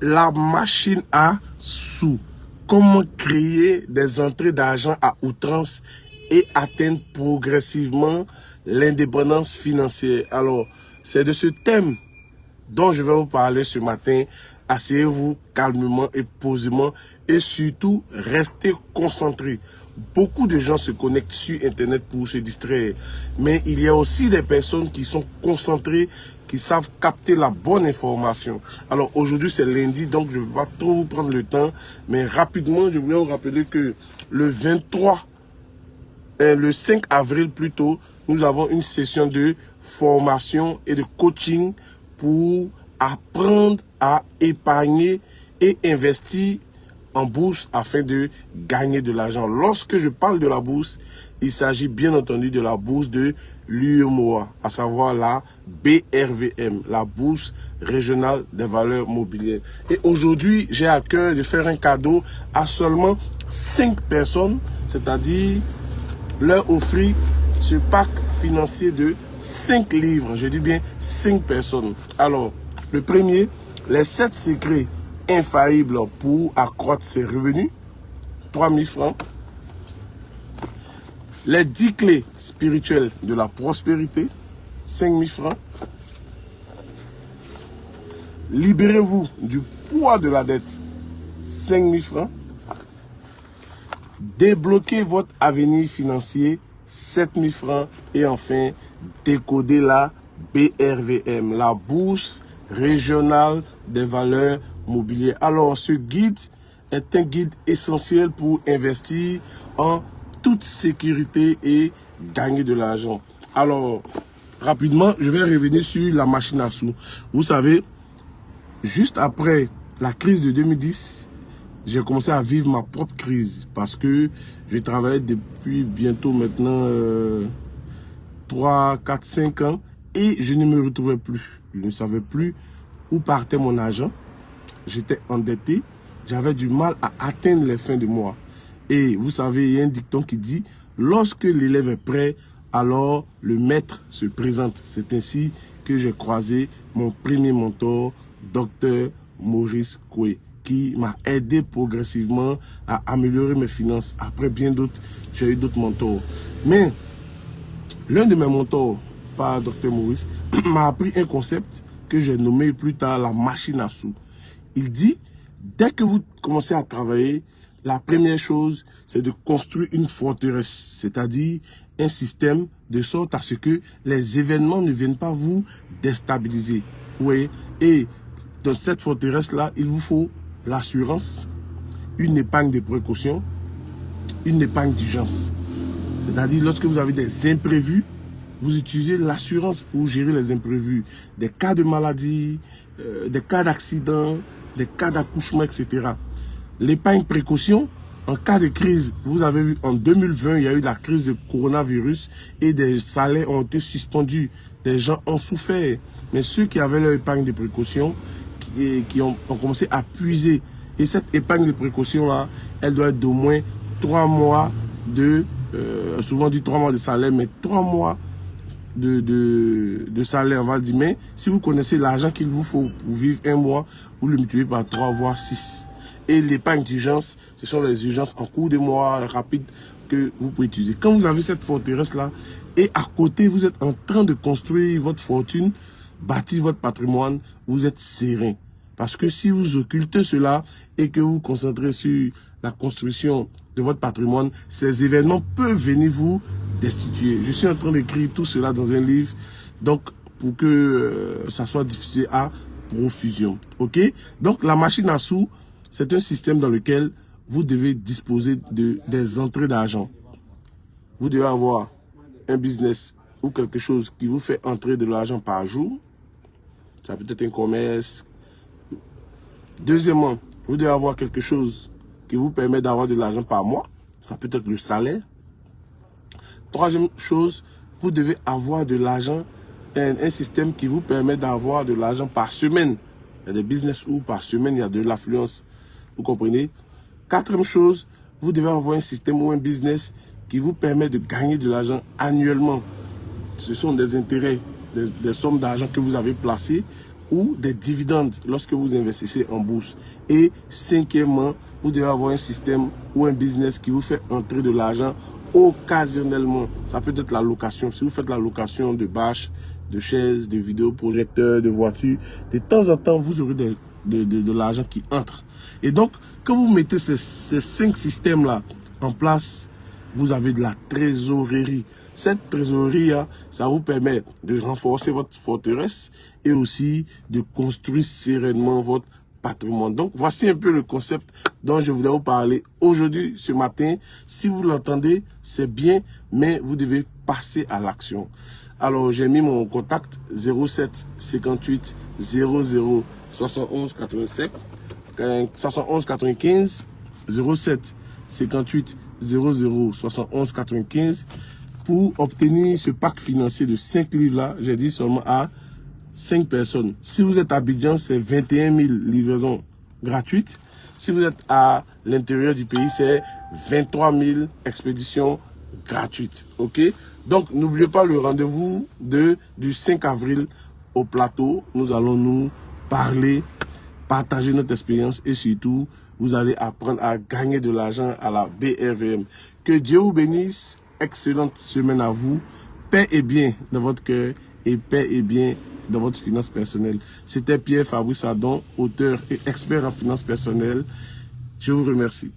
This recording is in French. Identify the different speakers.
Speaker 1: La machine à sous. Comment créer des entrées d'argent à outrance et atteindre progressivement l'indépendance financière. Alors, c'est de ce thème dont je vais vous parler ce matin. Asseyez-vous calmement et posément et surtout restez concentrés. Beaucoup de gens se connectent sur Internet pour se distraire, mais il y a aussi des personnes qui sont concentrées, qui savent capter la bonne information. Alors aujourd'hui c'est lundi, donc je ne vais pas trop vous prendre le temps, mais rapidement je voulais vous rappeler que le 5 avril plutôt, nous avons une session de formation et de coaching pour apprendre à épargner et investir en bourse afin de gagner de l'argent. Lorsque je parle de la bourse, il s'agit bien entendu de la bourse de l'UEMOA, à savoir la BRVM, la bourse régionale des valeurs mobilières. Et aujourd'hui, j'ai à cœur de faire un cadeau à seulement 5 personnes, c'est-à-dire leur offrir ce pack financier de 5 livres. Je dis bien 5 personnes. Alors, le premier, les 7 secrets infaillibles pour accroître ses revenus, 3000 francs. Les 10 clés spirituelles de la prospérité, 5000 francs. Libérez-vous du poids de la dette, 5000 francs. Débloquez votre avenir financier, 7000 francs. Et enfin, décoder la BRVM, la bourse régionale des valeurs mobilières. Alors, ce guide est un guide essentiel pour investir en toute sécurité et gagner de l'argent. Alors, rapidement, je vais revenir sur la machine à sous. Vous savez, juste après la crise de 2010, j'ai commencé à vivre ma propre crise parce que je travaillais depuis bientôt maintenant 3, 4, 5 ans et je ne me retrouvais plus. Je ne savais plus où partait mon argent. J'étais endetté. J'avais du mal à atteindre les fins de mois. Et vous savez, il y a un dicton qui dit, lorsque l'élève est prêt, alors le maître se présente. C'est ainsi que j'ai croisé mon premier mentor, Dr Maurice Koué, qui m'a aidé progressivement à améliorer mes finances. Après bien d'autres, j'ai eu d'autres mentors. Mais l'un de mes mentors, par Dr Maurice, m'a appris un concept que j'ai nommé plus tard la machine à sous. Il dit, dès que vous commencez à travailler, la première chose, c'est de construire une forteresse, c'est-à-dire un système de sorte à ce que les événements ne viennent pas vous déstabiliser. Oui. Et dans cette forteresse-là, il vous faut l'assurance, une épargne de précaution, une épargne d'urgence. C'est-à-dire, lorsque vous avez des imprévus, vous utilisez l'assurance pour gérer les imprévus, des cas de maladie, des cas d'accident, des cas d'accouchement, etc. L'épargne précaution, en cas de crise, vous avez vu en 2020, il y a eu la crise de coronavirus et des salaires ont été suspendus. Des gens ont souffert. Mais ceux qui avaient leur épargne de précaution, qui ont commencé à puiser. Et cette épargne de précaution-là, elle doit être d'au moins 3 mois de, souvent dit 3 mois de salaire, mais 3 mois de salaire, on va dire. Mais si vous connaissez l'argent qu'il vous faut pour vivre un mois, vous le multipliez par 3, voire 6. Et l'épargne d'urgence, ce sont les urgences en cours de mois rapides que vous pouvez utiliser. Quand vous avez cette forteresse-là, et à côté, vous êtes en train de construire votre fortune, bâtir votre patrimoine, vous êtes serein. Parce que si vous occultez cela et que vous vous concentrez sur la construction de votre patrimoine, ces événements peuvent venir vous destituer. Je suis en train d'écrire tout cela dans un livre, donc pour que ça soit diffusé à profusion. Ok? Donc la machine à sous, c'est un système dans lequel vous devez disposer des entrées d'argent. Vous devez avoir un business ou quelque chose qui vous fait entrer de l'argent par jour. Ça peut être un commerce. Deuxièmement, vous devez avoir quelque chose qui vous permet d'avoir de l'argent par mois. Ça peut être le salaire. Troisième chose, vous devez avoir de l'argent, un système qui vous permet d'avoir de l'argent par semaine. Il y a des business où par semaine, il y a de l'affluence. Vous comprenez? Quatrième chose, vous devez avoir un système ou un business qui vous permet de gagner de l'argent annuellement. Ce sont des intérêts, des sommes d'argent que vous avez placées ou des dividendes lorsque vous investissez en bourse. Et cinquièmement, vous devez avoir un système ou un business qui vous fait entrer de l'argent occasionnellement. Ça peut être la location. Si vous faites la location de bâches, de chaises, de vidéoprojecteurs, de voitures, de temps en temps, vous aurez de l'argent qui entre. Et donc, quand vous mettez ces 5 systèmes-là en place, vous avez de la trésorerie. Cette trésorerie, ça vous permet de renforcer votre forteresse et aussi de construire sereinement votre patrimoine. Donc, voici un peu le concept dont je voulais vous parler aujourd'hui, ce matin. Si vous l'entendez, c'est bien, mais vous devez passer à l'action. Alors, j'ai mis mon contact 07 58 00 71 85 71 95 07 58 00 71 95 pour obtenir ce pack financier de 5 livres-là. J'ai dit seulement à 5 personnes. Si vous êtes à Abidjan, c'est 21 000 livraisons gratuites. Si vous êtes à l'intérieur du pays, c'est 23 000 expéditions gratuites. OK? Donc, n'oubliez pas le rendez-vous du 5 avril au plateau. Nous allons nous parler, partager notre expérience et surtout, vous allez apprendre à gagner de l'argent à la BRVM. Que Dieu vous bénisse. Excellente semaine à vous. Paix et bien dans votre cœur et paix et bien dans votre finance personnelle. C'était Pierre Fabrice Adon, auteur et expert en finance personnelle. Je vous remercie.